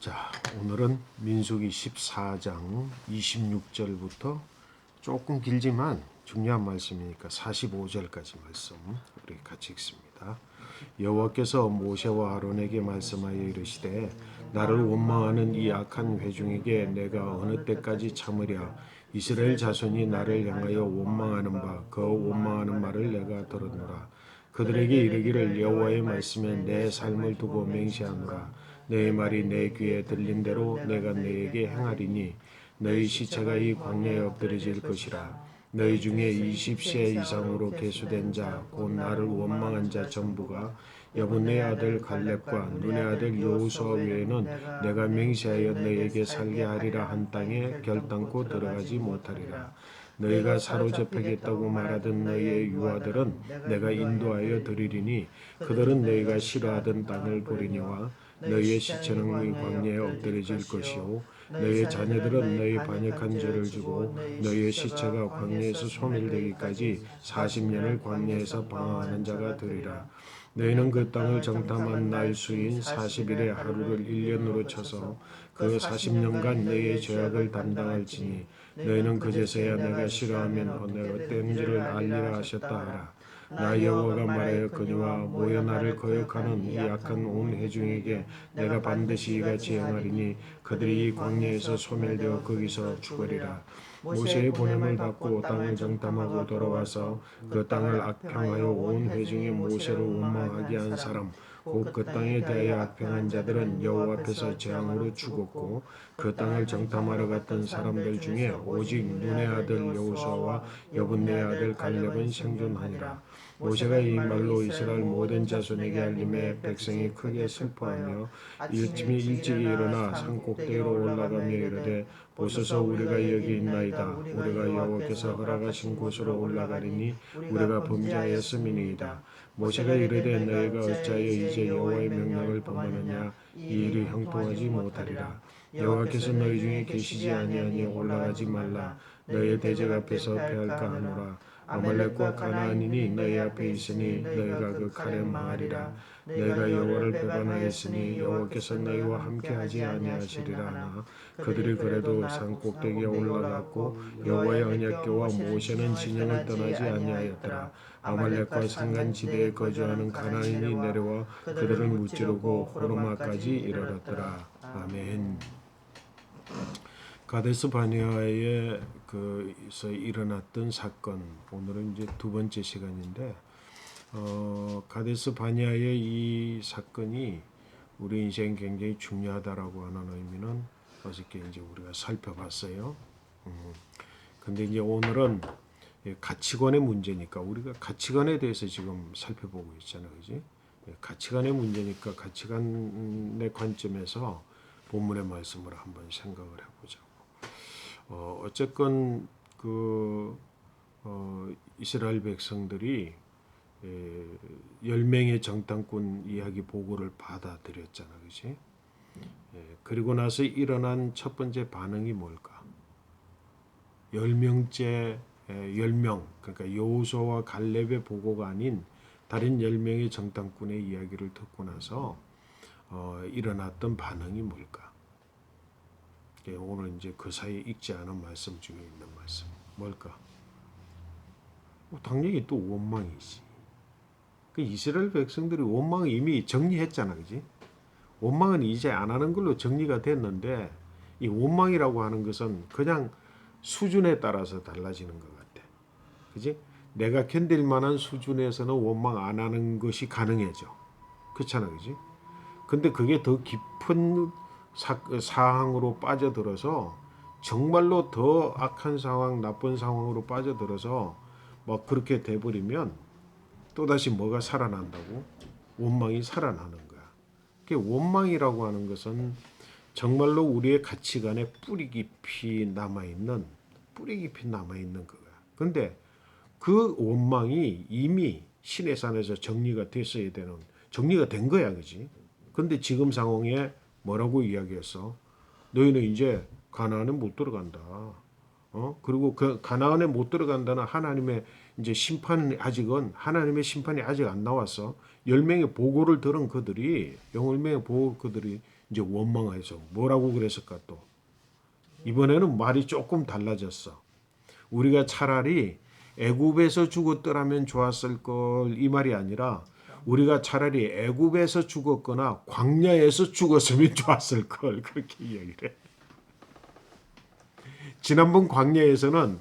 자, 오늘은 민수기 14장 26절부터 조금 길지만 중요한 말씀이니까 45절까지 말씀 우리 같이 읽습니다. 여호와께서 모세와 아론에게 말씀하여 이르시되 나를 원망하는 이 악한 회중에게 내가 어느 때까지 참으랴. 이스라엘 자손이 나를 향하여 원망하는 바 그 원망하는 말을 내가 들었노라. 그들에게 이르기를 여호와의 말씀에 내 삶을 두고 맹세하노라. 너의 말이 내 귀에 들린 대로 내가 너에게 행하리니 너희 시체가 이 광야에 엎드려질 것이라. 너희 중에 20세 이상으로 계수된 자 곧 나를 원망한 자 전부가 여분의 아들 갈렙과 눈의 아들 여호수아 외에는 내가 맹세하여 너에게 살게 하리라 한 땅에 결단코 들어가지 못하리라. 너희가 사로잡히겠다고 말하던 너희의 유아들은 내가 인도하여 드리리니 그들은 너희가 싫어하던 땅을 보리니와 너희의 시체는 이 광야에 엎드려질 것이요 너희의 자녀들은 너희 반역한 죄를 지고 너희의 시체가 광야에서 소멸되기까지 40년을 광야에서 방황하는 자가 되리라. 너희는 그 땅을 정탐한 날 수인 40일의 하루를 1년으로 쳐서 그 40년간 너희의 죄악을 담당할지니 너희는 그제서야 내가 싫어하면 내가 땜질을 알리라 하셨다 하라. 나 여호와가 말하였거니와 모여 나를 거역하는 이 악한 온 회중에게 내가 반드시 이같이 행하리니 그들이 이 광야에서 소멸되어 거기서 죽으리라. 모세의 보냄을 받고 땅을 정탐하고 돌아와서 그 땅을 악평하여 온 회중의 모세를 원망하게 한 사람 곧 그 땅에 대하여 악평한 자들은 여호와 앞에서 재앙으로 죽었고 그 땅을 정탐하러 갔던 사람들 중에 오직 눈의 아들 여호수아와 여분의 아들 갈렙은 생존하니라. 모세가 이 말로 이스라엘 모든 자손에게 알림해 백성이 크게 슬퍼하며 일침이 일찍이 일어나 산 꼭대기로 올라가며 이르되 보소서 우리가 여기 있나이다. 우리가 여호와께서 허락하신 곳으로 올라가리니 우리가 범죄하였음이니이다. 모세가 이르되 너희가 어찌하여 이제 여호와의 명령을 범하느냐. 이 일이 형통하지 못하리라. 여호와께서 너희 중에 계시지 아니하니 올라가지 말라. 너희의 대적 앞에서 패할까 하노라. 아말렉과 가나안인이 너희 앞에 있으니 너희가 그 칼에 망하리라. 너희가 여호와를 배반하였으니 여호와께서 너희와 함께하지 아니하시리라 하나 그들이 그래도 산 꼭대기에 올라갔고 여호와의 언약궤와 모세는 진영을 떠나지 아니하였더라. 아말렉과 산간지대에 거주하는 가나안인이 내려와 그들을 무찌르고 호르마까지 이르렀더라. 아멘. 가데스 바네아에 그서 일어났던 사건, 오늘은 이제 두 번째 시간인데 가데스 바네아의 이 사건이 우리 인생 굉장히 중요하다라고 하는 의미는 어저께 이제 우리가 살펴봤어요. 근데 이제 오늘은 가치관의 문제니까 우리가 가치관에 대해서 지금 살펴보고 있잖아요, 그지? 가치관의 문제니까 가치관의 관점에서 본문의 말씀을 한번 생각을 해보자고. 어쨌건 이스라엘 백성들이 10명의 정탐꾼 이야기 보고를 받아들였잖아, 그렇지? 그리고 나서 일어난 첫 번째 반응이 뭘까? 10명째 10명, 그러니까 여호수아와 갈렙의 보고가 아닌 다른 10명의 정탐꾼의 이야기를 듣고 나서 일어났던 반응이 뭘까? 오늘 이제 그 사이에 읽지 않은 말씀 중에 있는 말씀 뭘까? 당연히 또 원망이지. 그 이스라엘 백성들이 원망을 이미 정리했잖아, 그지? 원망은 이제 안 하는 걸로 정리가 됐는데 이 원망이라고 하는 것은 그냥 수준에 따라서 달라지는 것 같아, 그지? 내가 견딜 만한 수준에서는 원망 안 하는 것이 가능해져, 그렇잖아, 그지? 근데 그게 더 깊은 사항으로 빠져들어서 정말로 더 악한 상황, 나쁜 상황으로 빠져들어서 막 그렇게 돼버리면 또다시 뭐가 살아난다고? 원망이 살아나는 거야. 원망이라고 하는 것은 정말로 우리의 가치관에 뿌리 깊이 남아있는 거야. 근데 그 원망이 이미 신의 산에서 정리가 된 거야, 그지? 근데 지금 상황에 뭐라고 이야기했어? 너희는 이제 가나안에 못 들어간다. 그리고 그 가나안에 못 들어간다는 하나님의 이제 하나님의 심판이 아직 안 나왔어. 10명의 보고를 들은 그들이 10명의 보고 그들이 이제 원망해서 뭐라고 그랬을까 또. 이번에는 말이 조금 달라졌어. 우리가 차라리 애굽에서 죽었더라면 좋았을 걸 이 말이 아니라 우리가 차라리 애굽에서 죽었거나 광야에서 죽었으면 좋았을 걸 그렇게 이야기를 해. 지난번 광야에서는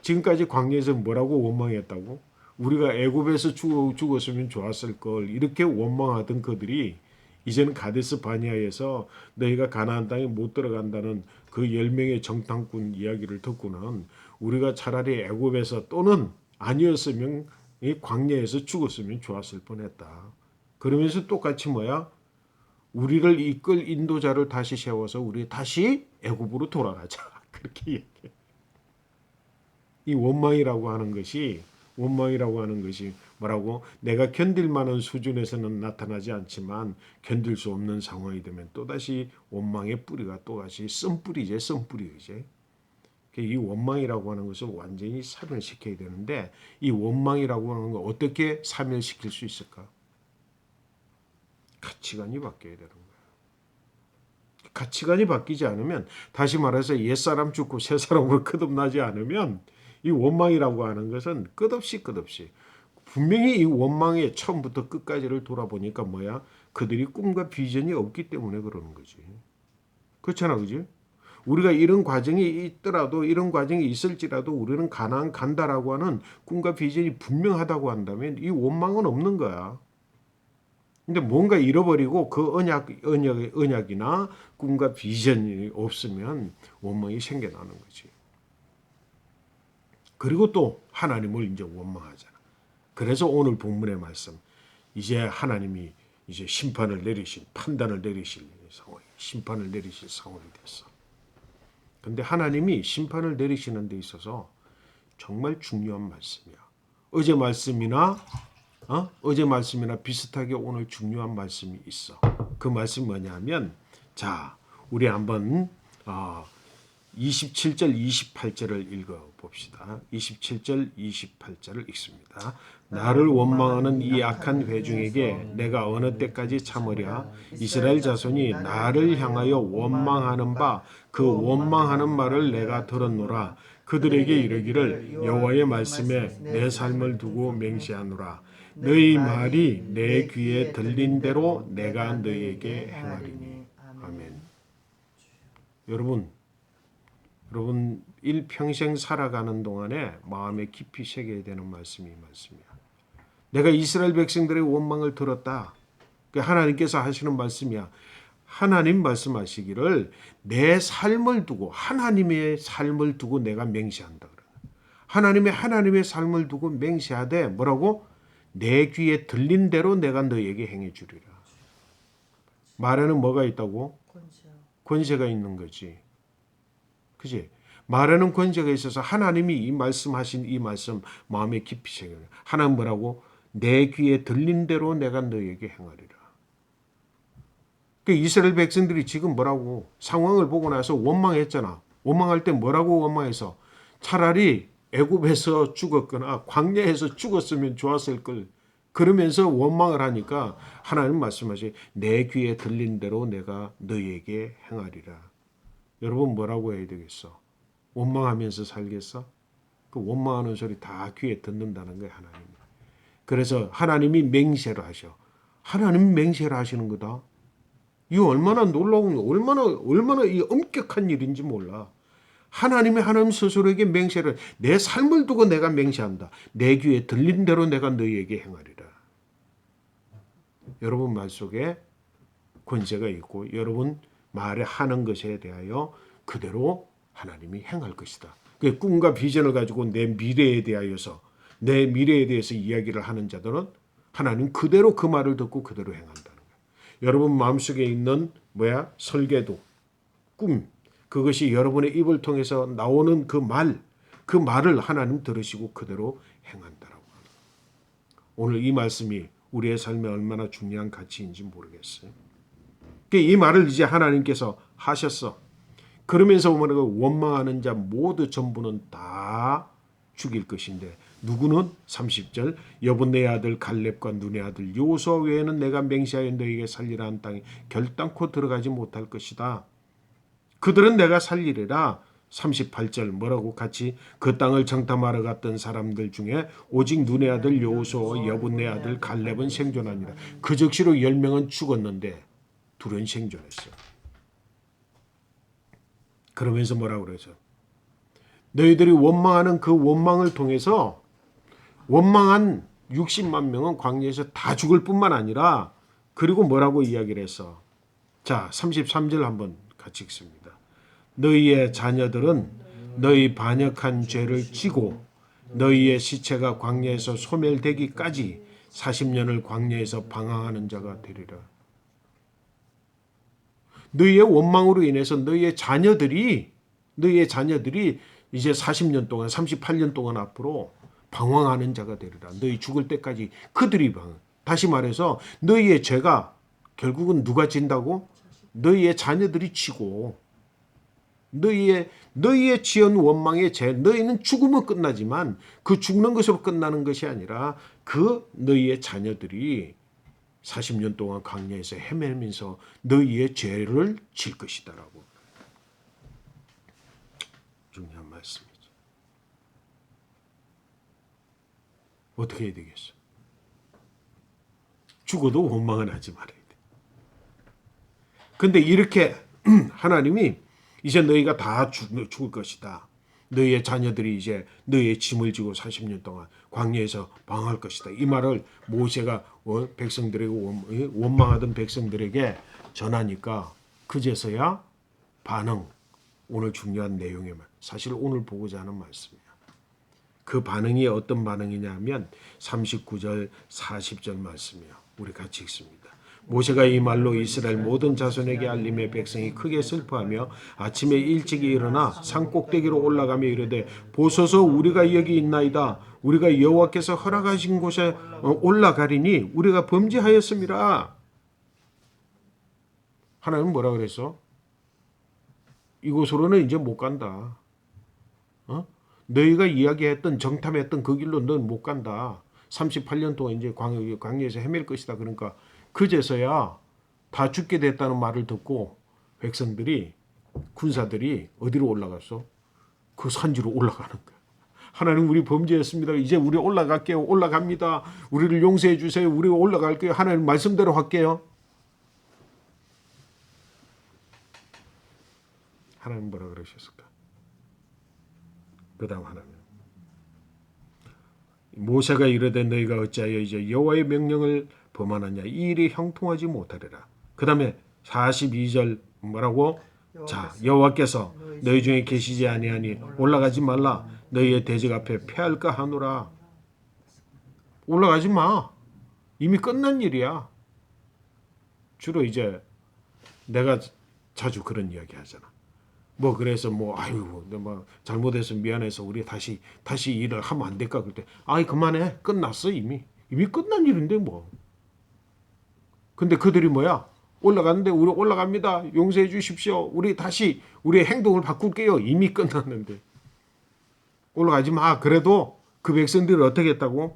지금까지 광야에서 뭐라고 원망했다고? 우리가 애굽에서 죽었으면 좋았을 걸 이렇게 원망하던 그들이 이제는 가데스 바니아에서 너희가 가나안 땅에 못 들어간다는 그 10명의 정탐꾼 이야기를 듣고는 우리가 차라리 애굽에서 또는 아니었으면 이 광야에서 죽었으면 좋았을 뻔했다. 그러면서 똑같이 뭐야? 우리를 이끌 인도자를 다시 세워서 우리 다시 애굽으로 돌아가자. 그렇게 얘기해. 이 원망이라고 하는 것이 뭐라고? 내가 견딜 만한 수준에서는 나타나지 않지만 견딜 수 없는 상황이 되면 또다시 원망의 뿌리가 또다시 쓴뿌리지. 이 원망이라고 하는 것을 완전히 사멸시켜야 되는데 이 원망이라고 하는 걸 어떻게 사멸시킬 수 있을까? 가치관이 바뀌어야 되는 거야. 가치관이 바뀌지 않으면 다시 말해서 옛사람 죽고 새사람으로 거듭나지 않으면 이 원망이라고 하는 것은 끝없이 분명히 이 원망의 처음부터 끝까지를 돌아보니까 뭐야? 그들이 꿈과 비전이 없기 때문에 그러는 거지. 그렇잖아, 그지? 우리가 이런 과정이 있더라도 이런 과정이 있을지라도 우리는 가나안 간다라고 하는 꿈과 비전이 분명하다고 한다면 이 원망은 없는 거야. 근데 뭔가 잃어버리고 그 언약이나 꿈과 비전이 없으면 원망이 생겨나는 거지. 그리고 또 하나님을 이제 원망하잖아. 그래서 오늘 본문의 말씀, 이제 하나님이 이제 판단을 내리실 상황, 심판을 내리실 상황이 됐어. 근데 하나님이 심판을 내리시는 데 있어서 정말 중요한 말씀이야. 어제 말씀이나 비슷하게 오늘 중요한 말씀이 있어. 그 말씀이 뭐냐면, 자, 우리 한번 27절, 28절을 읽어봅시다. 27절, 28절을 읽습니다. 나를 원망하는 이 악한 회중에게 내가 어느 때까지 참으랴? 이스라엘 자손이 나를 향하여 원망하는 바 그 원망하는 말을 내가 들었노라. 그들에게 이르기를 여호와의 말씀에 내 삶을 두고 맹세하노라. 너희 말이 내 귀에 들린 대로 내가 너희에게 행하리니. 아멘. 여러분 일평생 살아가는 동안에 마음에 깊이 새겨야 되는 말씀이 말씀이야. 내가 이스라엘 백성들의 원망을 들었다. 하나님께서 하시는 말씀이야. 하나님 말씀하시기를 내 삶을 두고 하나님의 삶을 두고 내가 맹세한다. 하나님의 삶을 두고 맹세하되 뭐라고? 내 귀에 들린 대로 내가 너에게 행해 주리라. 말에는 뭐가 있다고? 권세가 있는 거지. 그지? 말하는 권세가 있어서 하나님이 이 말씀하신 이 말씀 마음에 깊이 새겨요. 하나님 뭐라고? 내 귀에 들린 대로 내가 너에게 행하리라. 그 이스라엘 백성들이 지금 뭐라고? 상황을 보고 나서 원망했잖아. 원망할 때 뭐라고 원망해서? 차라리 애굽에서 죽었거나 광야에서 죽었으면 좋았을 걸. 그러면서 원망을 하니까 하나님 말씀하시 내 귀에 들린 대로 내가 너에게 행하리라. 여러분 뭐라고 해야 되겠어? 원망하면서 살겠어? 그 원망하는 소리 다 귀에 듣는다는 거야 하나님. 그래서 하나님이 맹세를 하셔. 하나님 맹세를 하시는 거다. 이 얼마나 놀라운, 얼마나 이 엄격한 일인지 몰라. 하나님 스스로에게 맹세를 내 삶을 두고 내가 맹세한다. 내 귀에 들린 대로 내가 너희에게 행하리라. 여러분 말 속에 권세가 있고 여러분 말에 하는 것에 대하여 그대로 하나님이 행할 것이다. 그 꿈과 비전을 가지고 내 미래에 대해서 이야기를 하는 자들은 하나님 그대로 그 말을 듣고 그대로 행한다는 거예요. 여러분 마음속에 있는 설계도, 꿈, 그것이 여러분의 입을 통해서 나오는 그 말을 하나님 들으시고 그대로 행한다라고 합니다. 오늘 이 말씀이 우리의 삶에 얼마나 중요한 가치인지 모르겠어요. 이 말을 이제 하나님께서 하셨어. 그러면서 원망하는 자 모두 전부는 다 죽일 것인데 누구는 30절 여분네 아들 갈렙과 눈의 아들 여호수아 외에는 내가 맹세하여 너희에게 살리라 한 땅에 결단코 들어가지 못할 것이다. 그들은 내가 살리리라. 38절 뭐라고 같이 그 땅을 정탐하러 갔던 사람들 중에 오직 눈의 아들 여호수아와 여분네 아들 갈렙은 생존하니라. 그 즉시로 10명은 죽었는데 둘은 생존했어. 그러면서 뭐라고 그러죠? 너희들이 원망하는 그 원망을 통해서 원망한 60만 명은 광야에서 다 죽을 뿐만 아니라 그리고 뭐라고 이야기를 했어? 자, 33절 한번 같이 읽습니다. 너희의 자녀들은 너희 반역한 죄를 지고 너희의 시체가 광야에서 소멸되기까지 40년을 광야에서 방황하는 자가 되리라. 너희의 원망으로 인해서 너희의 자녀들이 이제 40년 동안 38년 동안 앞으로 방황하는 자가 되리라. 너희 죽을 때까지 그들이 방황. 다시 말해서 너희의 죄가 결국은 누가 진다고? 너희의 자녀들이 지고 너희의 지은 원망의 죄, 너희는 죽으면 끝나지만 그 죽는 것으로 끝나는 것이 아니라 그 너희의 자녀들이 40년 동안 광야에서 헤매면서 너희의 죄를 질 것이다라고. 중요한 말씀이죠. 어떻게 해야 되겠어? 죽어도 원망은 하지 말아야 돼. 근데 이렇게 하나님이 이제 너희가 다 죽을 것이다. 너희의 자녀들이 이제 너희의 짐을 지고 40년 동안 광야에서 방황할 것이다. 이 말을 모세가 백성들에게 원망하던 백성들에게 전하니까 그제서야 반응. 오늘 중요한 내용의 말. 사실 오늘 보고자 하는 말씀이야. 그 반응이 어떤 반응이냐면 39절 40절 말씀이야. 우리 같이 읽습니다. 모세가 이 말로 이스라엘 모든 자손에게 알림해 백성이 크게 슬퍼하며 아침에 일찍 일어나 산 꼭대기로 올라가며 이르되 보소서 우리가 여기 있나이다. 우리가 여호와께서 허락하신 곳에 올라가리니 우리가 범죄하였음이라. 하나님은 뭐라 그랬어? 이곳으로는 이제 못 간다. 너희가 이야기했던 정탐했던 그 길로 넌 못 간다. 38년 동안 이제 광야에서 헤맬 것이다. 그러니까 그제서야 다 죽게 됐다는 말을 듣고 백성들이 군사들이 어디로 올라갔어? 그 산지로 올라가는 거야. 하나님 우리 범죄했습니다. 이제 우리 올라갈게요. 올라갑니다. 우리를 용서해 주세요. 우리 올라갈게요. 하나님 말씀대로 할게요. 하나님 뭐라 그러셨을까? 그 다음 하나님 모세가 이르되 너희가 어찌하여 이제 여호와의 명령을 범하느냐 이 일이 형통하지 못하리라. 그 다음에 42절 뭐라고? 자 여호와께서 너희 중에 계시지 아니하니 올라가지 말라. 너희의 대적 앞에 패할까 하노라. 올라가지 마. 이미 끝난 일이야. 주로 이제 내가 자주 그런 이야기 하잖아. 뭐 그래서 뭐 아유 뭐 잘못해서 미안해서 우리 다시 일을 하면 안 될까 그럴 때 아이 그만해. 끝났어. 이미 끝난 일인데 뭐. 근데 그들이 뭐야? 올라갔는데 우리 올라갑니다. 용서해 주십시오. 우리 다시 우리의 행동을 바꿀게요. 이미 끝났는데. 올라가지 마. 그래도 그 백성들이 어떻게 했다고?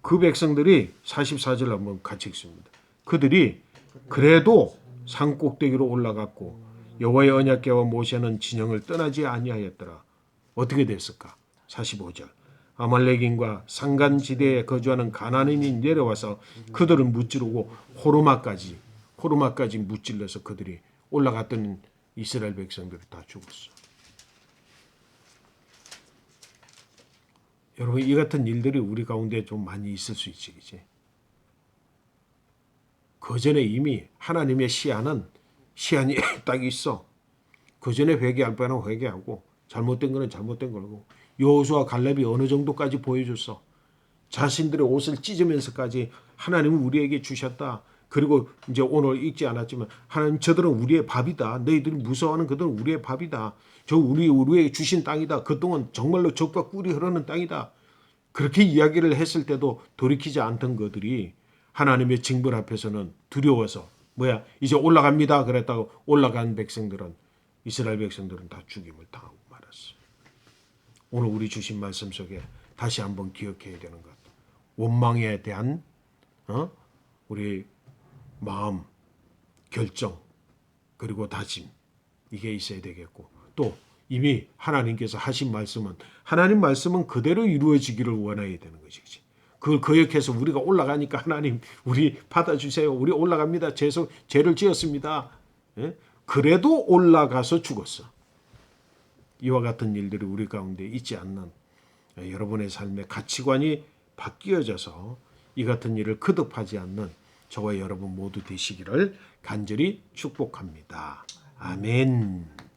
그 백성들이 44절 한번 같이 읽습니다. 그들이 그래도 산 꼭대기로 올라갔고 여호와의 언약궤와 모세는 진영을 떠나지 아니하였더라. 어떻게 됐을까? 45절. 아말렉인과 산간지대에 거주하는 가나안인이 내려와서 그들을 무찌르고 호르마까지 무찔러서 그들이 올라갔던 이스라엘 백성들이 다 죽었어. 여러분 이 같은 일들이 우리 가운데 좀 많이 있을 수 있지, 그치? 그 전에 이미 하나님의 시한이 딱 있어. 그 전에 회개할 바는 회개하고 잘못된 거는 잘못된 거고. 여호수아 갈렙이 어느 정도까지 보여줬어. 자신들의 옷을 찢으면서까지 하나님은 우리에게 주셨다. 그리고 이제 오늘 읽지 않았지만 하나님 저들은 우리의 밥이다. 너희들이 무서워하는 그들은 우리의 밥이다. 저 우리에게 주신 땅이다. 그동안 정말로 젖과 꿀이 흐르는 땅이다. 그렇게 이야기를 했을 때도 돌이키지 않던 그들이 하나님의 징벌 앞에서는 두려워서 뭐야 이제 올라갑니다. 그랬다고 올라간 백성들은 이스라엘 백성들은 다 죽임을 당하고 말았어. 오늘 우리 주신 말씀 속에 다시 한번 기억해야 되는 것. 원망에 대한 우리 마음, 결정, 그리고 다짐, 이게 있어야 되겠고, 또 이미 하나님께서 하신 말씀은, 하나님 말씀은 그대로 이루어지기를 원해야 되는 것이지. 그걸 거역해서 우리가 올라가니까 하나님 우리 받아주세요. 우리 올라갑니다. 죄를 지었습니다. 예? 그래도 올라가서 죽었어. 이와 같은 일들이 우리 가운데 있지 않는 여러분의 삶의 가치관이 바뀌어져서 이 같은 일을 거듭하지 않는 저와 여러분 모두 되시기를 간절히 축복합니다. 아멘.